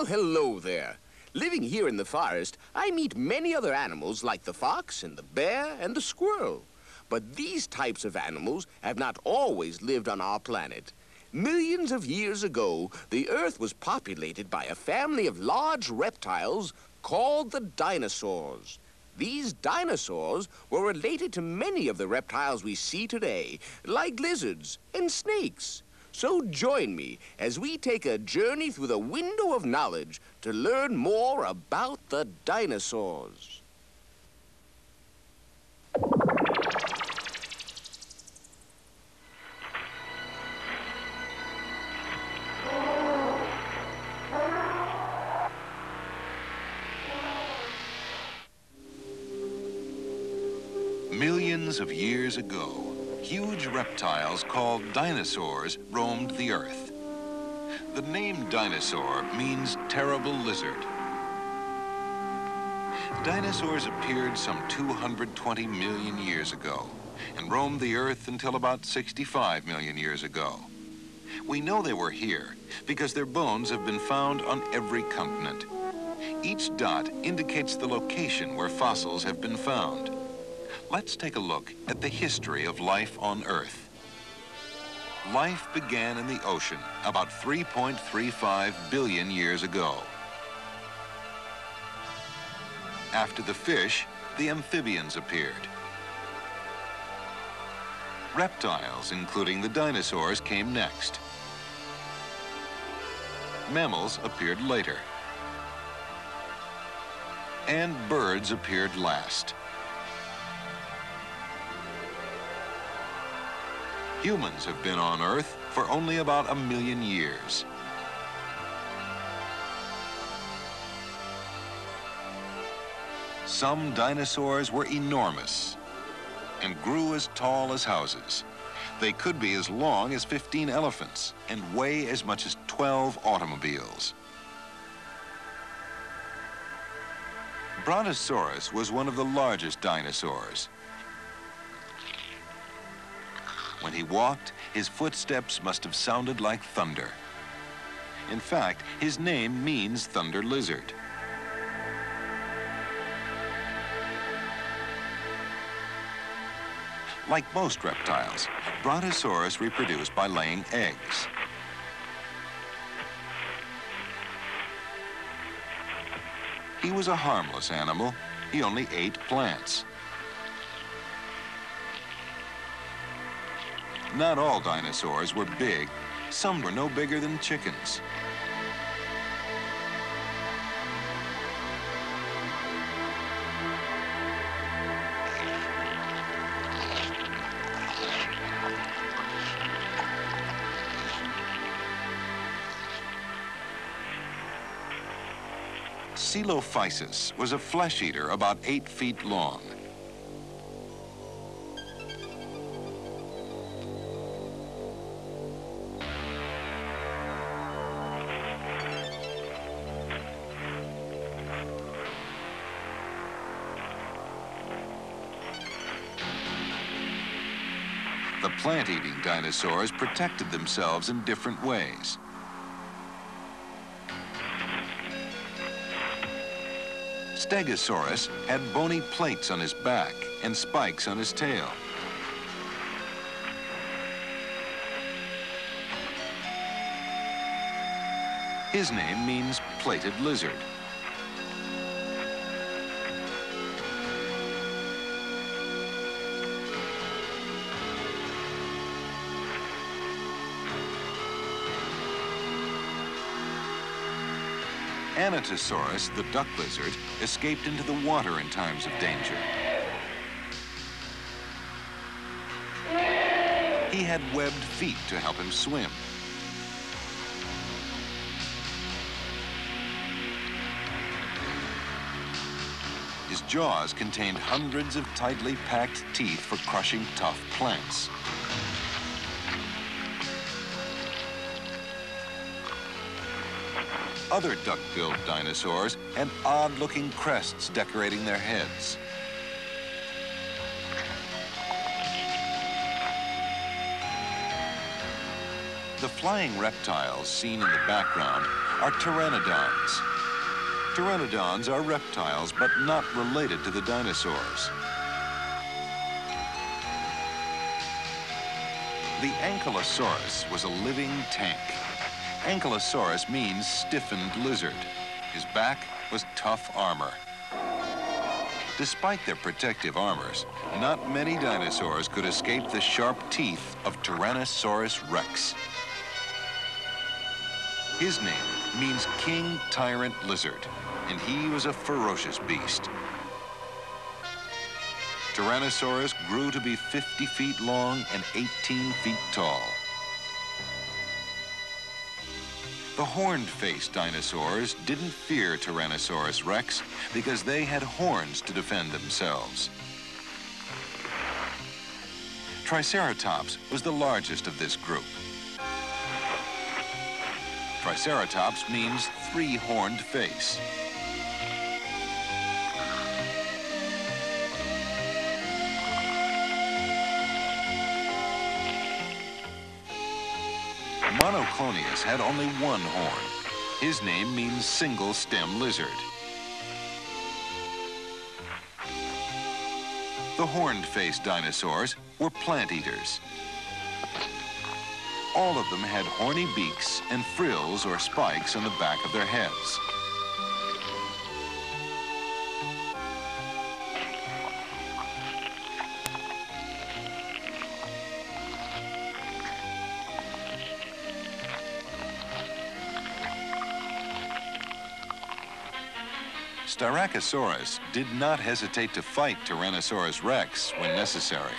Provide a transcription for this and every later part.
Well, hello there. Living here in the forest, I meet many other animals like the fox and the bear and the squirrel. But these types of animals have not always lived on our planet. Millions of years ago, the Earth was populated by a family of large reptiles called the dinosaurs. These dinosaurs were related to many of the reptiles we see today, like lizards and snakes. So join me as we take a journey through the window of knowledge to learn more about the dinosaurs. Millions of years ago, huge reptiles called dinosaurs roamed the earth. The name dinosaur means terrible lizard. Dinosaurs appeared some 220 million years ago and roamed the earth until about 65 million years ago. We know they were here because their bones have been found on every continent. Each dot indicates the location where fossils have been found. Let's take a look at the history of life on Earth. Life began in the ocean about 3.35 billion years ago. After the fish, the amphibians appeared. Reptiles, including the dinosaurs, came next. Mammals appeared later. And birds appeared last. Humans have been on Earth for only about 1 million years. Some dinosaurs were enormous and grew as tall as houses. They could be as long as 15 elephants and weigh as much as 12 automobiles. Brontosaurus was one of the largest dinosaurs. When he walked, his footsteps must have sounded like thunder. In fact, his name means thunder lizard. Like most reptiles, Brontosaurus reproduced by laying eggs. He was a harmless animal. He only ate plants. Not all dinosaurs were big. Some were no bigger than chickens. Coelophysis was a flesh eater about 8 feet long. The plant-eating dinosaurs protected themselves in different ways. Stegosaurus had bony plates on his back and spikes on his tail. His name means plated lizard. Anatosaurus, the duck lizard, escaped into the water in times of danger. He had webbed feet to help him swim. His jaws contained hundreds of tightly packed teeth for crushing tough plants. Other duck-billed dinosaurs had odd-looking crests decorating their heads. The flying reptiles seen in the background are pteranodons. Pteranodons are reptiles, but not related to the dinosaurs. The Ankylosaurus was a living tank. Ankylosaurus means stiffened lizard. His back was tough armor. Despite their protective armors, not many dinosaurs could escape the sharp teeth of Tyrannosaurus rex. His name means King Tyrant Lizard, and he was a ferocious beast. Tyrannosaurus grew to be 50 feet long and 18 feet tall. The horned-faced dinosaurs didn't fear Tyrannosaurus rex because they had horns to defend themselves. Triceratops was the largest of this group. Triceratops means three-horned face. Monoclonius had only one horn. His name means single-stem lizard. The horned-faced dinosaurs were plant eaters. All of them had horny beaks and frills or spikes on the back of their heads. Styracosaurus did not hesitate to fight Tyrannosaurus rex when necessary.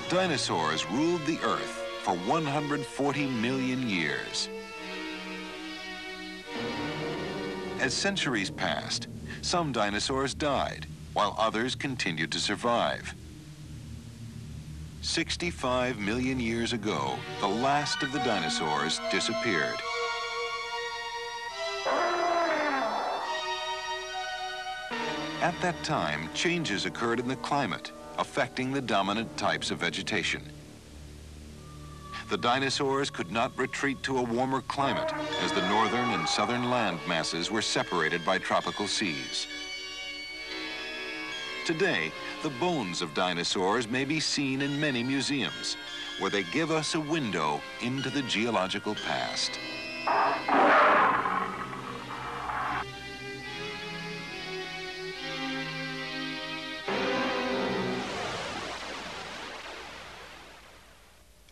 Dinosaurs ruled the Earth for 140 million years. As centuries passed, some dinosaurs died, while others continued to survive. 65 million years ago, the last of the dinosaurs disappeared. At that time, changes occurred in the climate, affecting the dominant types of vegetation. The dinosaurs could not retreat to a warmer climate as the northern and southern land masses were separated by tropical seas. Today, the bones of dinosaurs may be seen in many museums, where they give us a window into the geological past.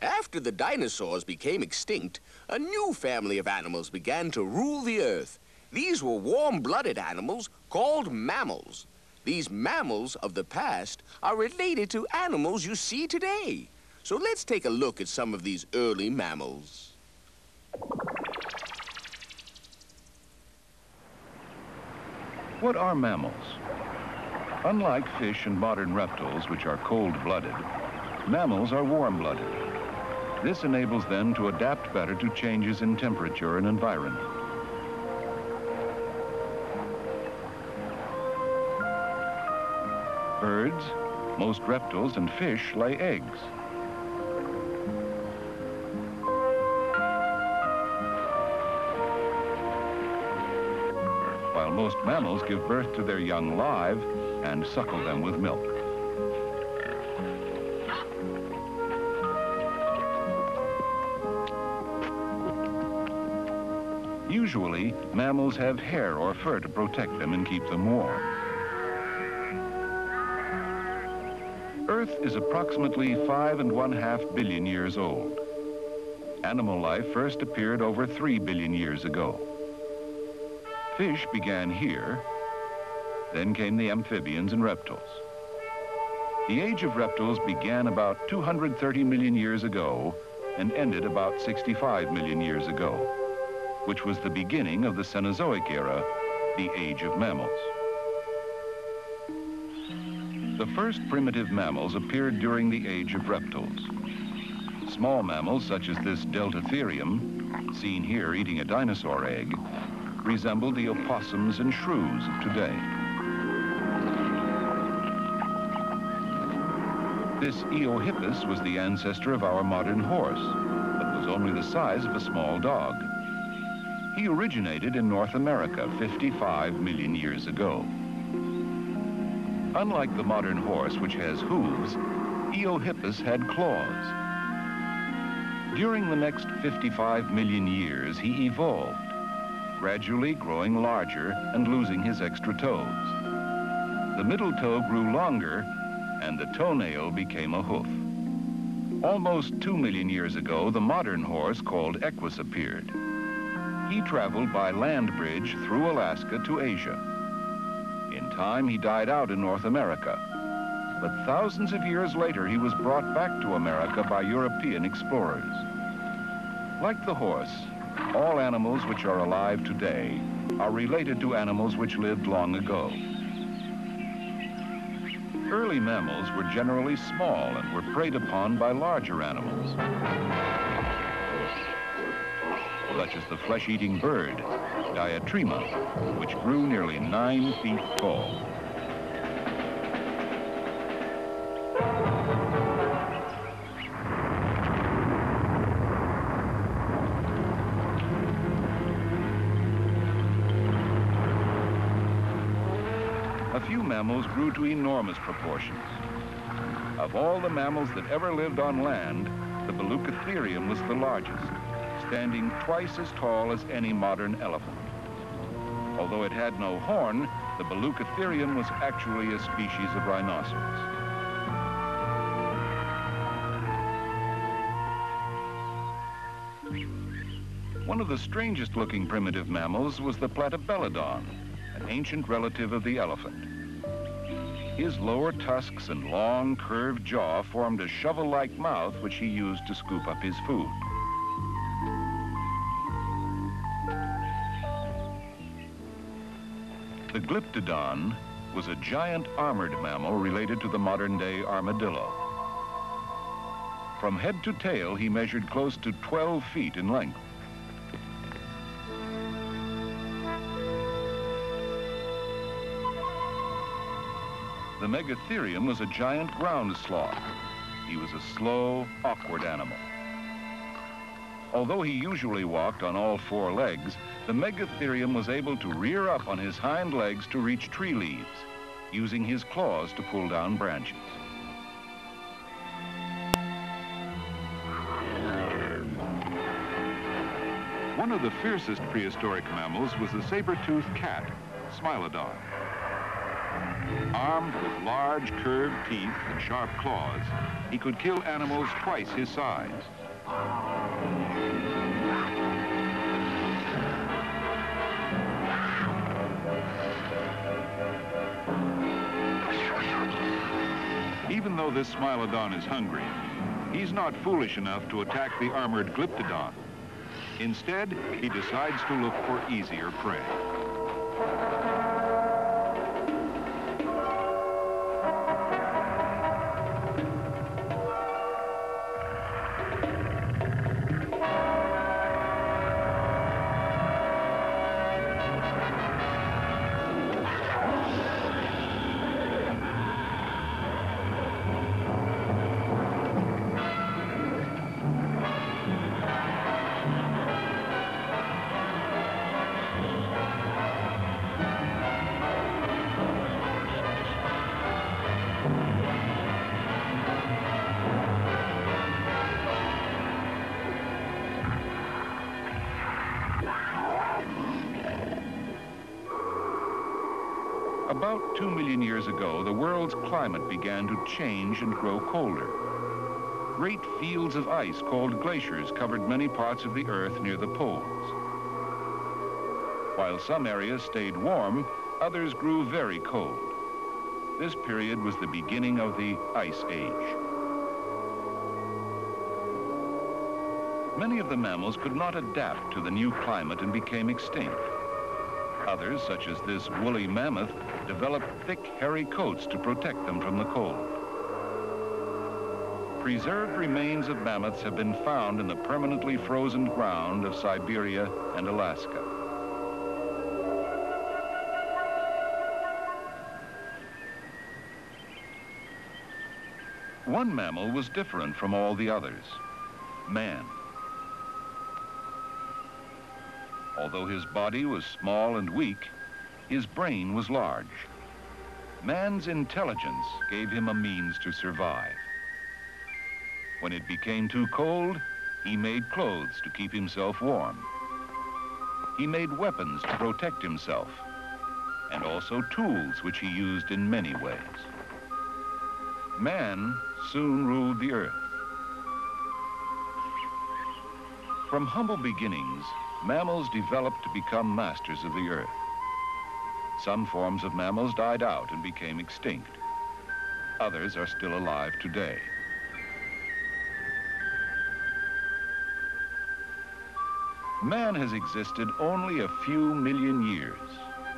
After the dinosaurs became extinct, a new family of animals began to rule the Earth. These were warm-blooded animals called mammals. These mammals of the past are related to animals you see today. So let's take a look at some of these early mammals. What are mammals? Unlike fish and modern reptiles, which are cold-blooded, mammals are warm-blooded. This enables them to adapt better to changes in temperature and environment. Birds, most reptiles and fish lay eggs. While most mammals give birth to their young live and suckle them with milk. Usually, mammals have hair or fur to protect them and keep them warm. Earth is approximately 5.5 billion years old. Animal life first appeared over 3 billion years ago. Fish began here, then came the amphibians and reptiles. The age of reptiles began about 230 million years ago and ended about 65 million years ago, which was the beginning of the Cenozoic era, the age of mammals. The first primitive mammals appeared during the age of reptiles. Small mammals, such as this Deltatherium, seen here eating a dinosaur egg, resembled the opossums and shrews of today. This Eohippus was the ancestor of our modern horse, but was only the size of a small dog. He originated in North America 55 million years ago. Unlike the modern horse, which has hooves, Eohippus had claws. During the next 55 million years, he evolved, gradually growing larger and losing his extra toes. The middle toe grew longer, and the toenail became a hoof. Almost 2 million years ago, the modern horse called Equus appeared. He traveled by land bridge through Alaska to Asia. In time, he died out in North America. But thousands of years later, he was brought back to America by European explorers. Like the horse, all animals which are alive today are related to animals which lived long ago. Early mammals were generally small and were preyed upon by larger animals, such as the flesh-eating bird, Diatryma, which grew nearly 9 feet tall. A few mammals grew to enormous proportions. Of all the mammals that ever lived on land, the Beleucotherium was the largest, standing twice as tall as any modern elephant. Although it had no horn, the Beleucotherium was actually a species of rhinoceros. One of the strangest looking primitive mammals was the Platybelodon, an ancient relative of the elephant. His lower tusks and long, curved jaw formed a shovel-like mouth which he used to scoop up his food. The Glyptodon was a giant armored mammal related to the modern-day armadillo. From head to tail, he measured close to 12 feet in length. The Megatherium was a giant ground sloth. He was a slow, awkward animal. Although he usually walked on all 4 legs, the Megatherium was able to rear up on his hind legs to reach tree leaves, using his claws to pull down branches. One of the fiercest prehistoric mammals was the saber-toothed cat, Smilodon. Armed with large, curved teeth and sharp claws, he could kill animals twice his size. Even though this Smilodon is hungry, he's not foolish enough to attack the armored Glyptodon. Instead, he decides to look for easier prey. About 2 million years ago, the world's climate began to change and grow colder. Great fields of ice called glaciers covered many parts of the Earth near the poles. While some areas stayed warm, others grew very cold. This period was the beginning of the Ice Age. Many of the mammals could not adapt to the new climate and became extinct. Others, such as this woolly mammoth, developed thick, hairy coats to protect them from the cold. Preserved remains of mammoths have been found in the permanently frozen ground of Siberia and Alaska. One mammal was different from all the others: man. Although his body was small and weak, his brain was large. Man's intelligence gave him a means to survive. When it became too cold, he made clothes to keep himself warm. He made weapons to protect himself, and also tools which he used in many ways. Man soon ruled the earth. From humble beginnings, mammals developed to become masters of the earth. Some forms of mammals died out and became extinct. Others are still alive today. Man has existed only a few million years,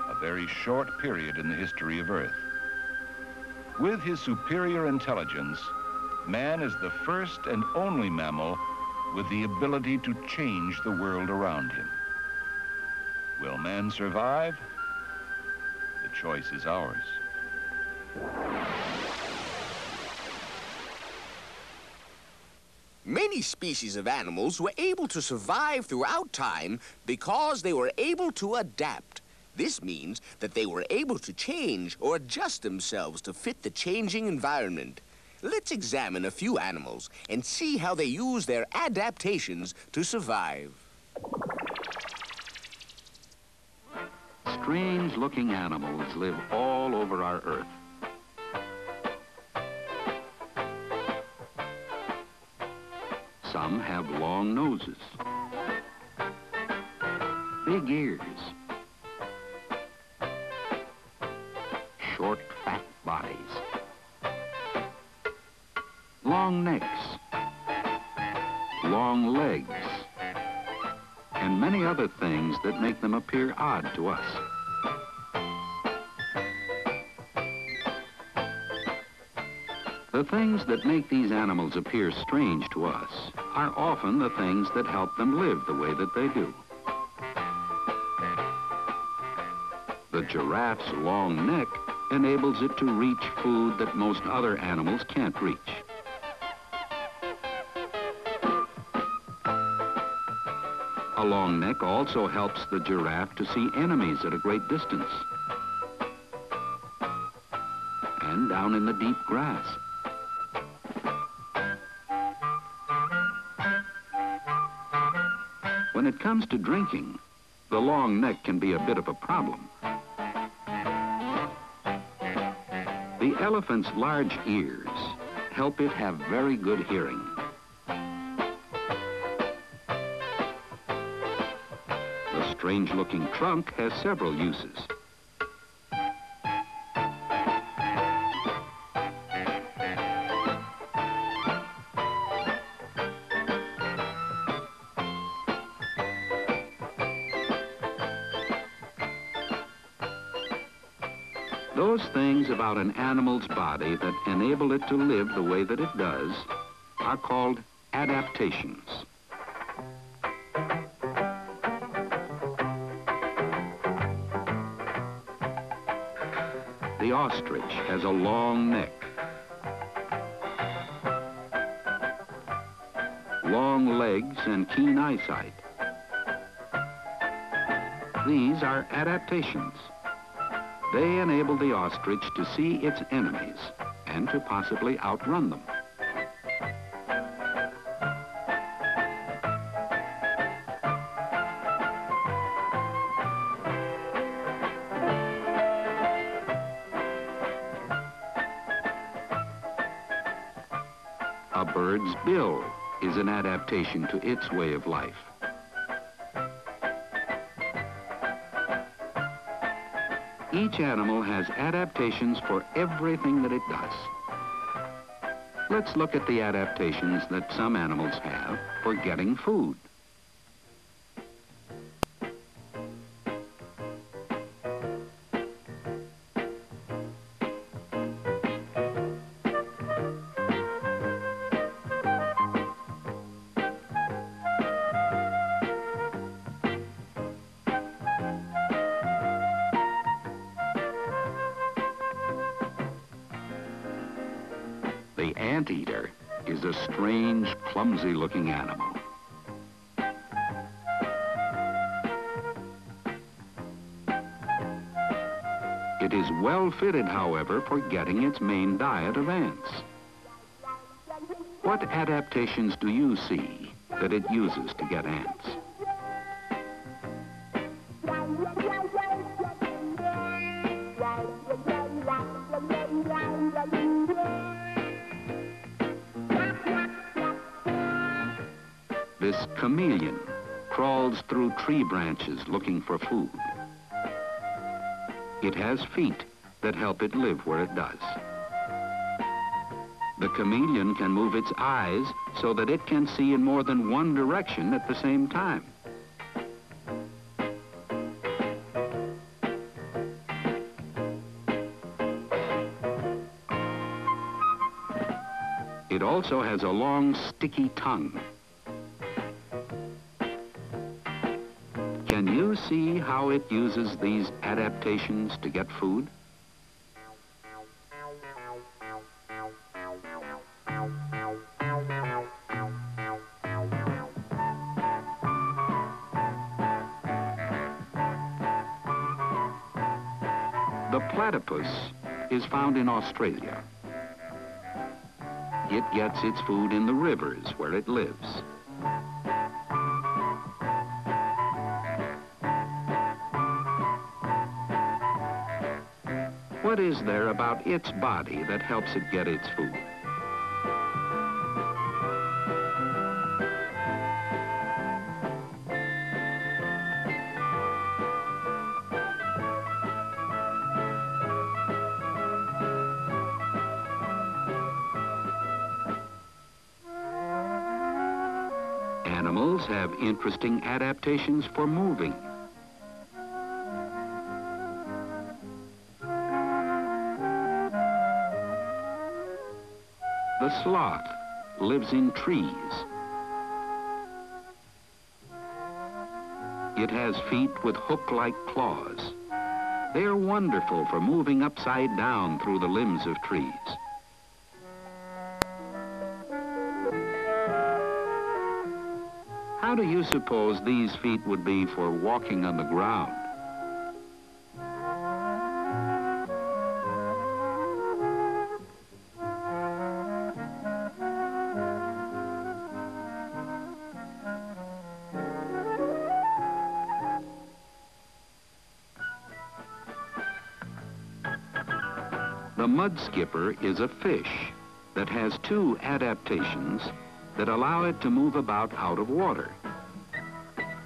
a very short period in the history of Earth. With his superior intelligence, man is the first and only mammal with the ability to change the world around him. Will man survive? The choice is ours. Many species of animals were able to survive throughout time because they were able to adapt. This means that they were able to change or adjust themselves to fit the changing environment. Let's examine a few animals and see how they use their adaptations to survive. Strange-looking animals live all over our Earth. Some have long noses, big ears, short, fat bodies, long necks, long legs, and many other things that make them appear odd to us. The things that make these animals appear strange to us are often the things that help them live the way that they do. The giraffe's long neck enables it to reach food that most other animals can't reach. A long neck also helps the giraffe to see enemies at a great distance and down in the deep grass. When it comes to drinking, the long neck can be a bit of a problem. The elephant's large ears help it have very good hearing. The strange-looking trunk has several uses. Those things about an animal's body that enable it to live the way that it does are called adaptations. The ostrich has a long neck, long legs, and keen eyesight. These are adaptations. They enable the ostrich to see its enemies and to possibly outrun them. A bird's bill is an adaptation to its way of life. Each animal has adaptations for everything that it does. Let's look at the adaptations that some animals have for getting food. The anteater is a strange, clumsy-looking animal. It is well fitted, however, for getting its main diet of ants. What adaptations do you see that it uses to get ants? This chameleon crawls through tree branches looking for food. It has feet that help it live where it does. The chameleon can move its eyes so that it can see in more than one direction at the same time. It also has a long, sticky tongue. Can you see how it uses these adaptations to get food? The platypus is found in Australia. It gets its food in the rivers where it lives. What is there about its body that helps it get its food? Animals have interesting adaptations for moving. The sloth lives in trees. It has feet with hook-like claws. They are wonderful for moving upside down through the limbs of trees. How do you suppose these feet would be for walking on the ground? The mud skipper is a fish that has two adaptations that allow it to move about out of water.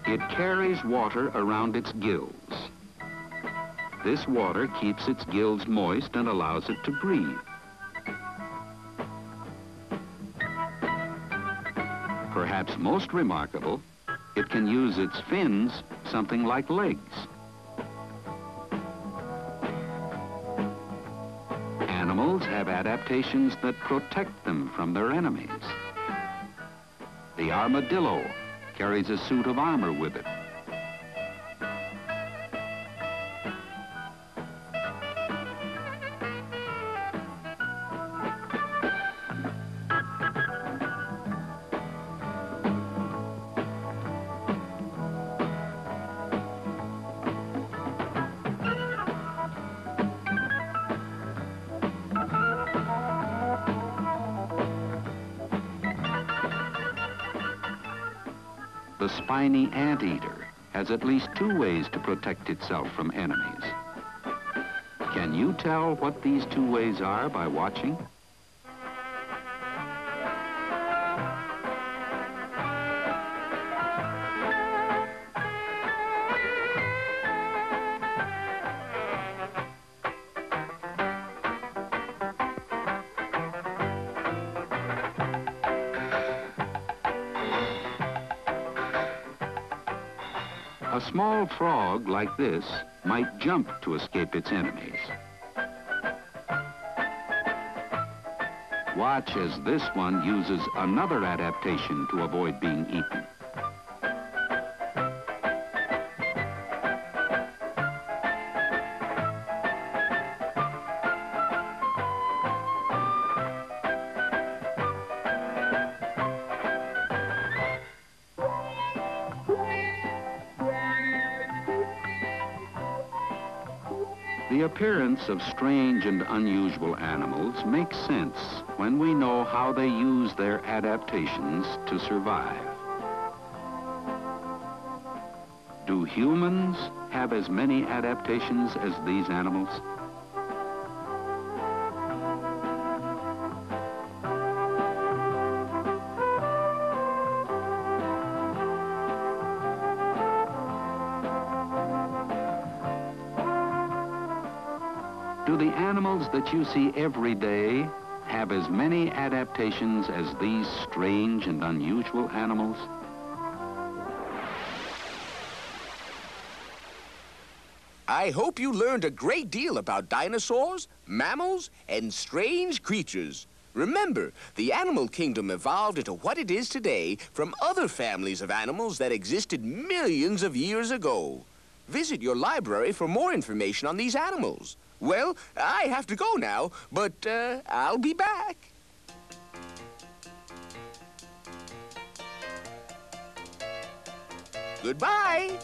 It carries water around its gills. This water keeps its gills moist and allows it to breathe. Perhaps most remarkable, it can use its fins something like legs. Animals have adaptations that protect them from their enemies. The armadillo carries a suit of armor with it. The spiny anteater has at least two ways to protect itself from enemies. Can you tell what these two ways are by watching? A small frog like this might jump to escape its enemies. Watch as this one uses another adaptation to avoid being eaten. The appearance of strange and unusual animals makes sense when we know how they use their adaptations to survive. Do humans have as many adaptations as these animals? Do the animals that you see every day have as many adaptations as these strange and unusual animals? I hope you learned a great deal about dinosaurs, mammals, and strange creatures. Remember, the animal kingdom evolved into what it is today from other families of animals that existed millions of years ago. Visit your library for more information on these animals. Well, I have to go now, but I'll be back. Goodbye.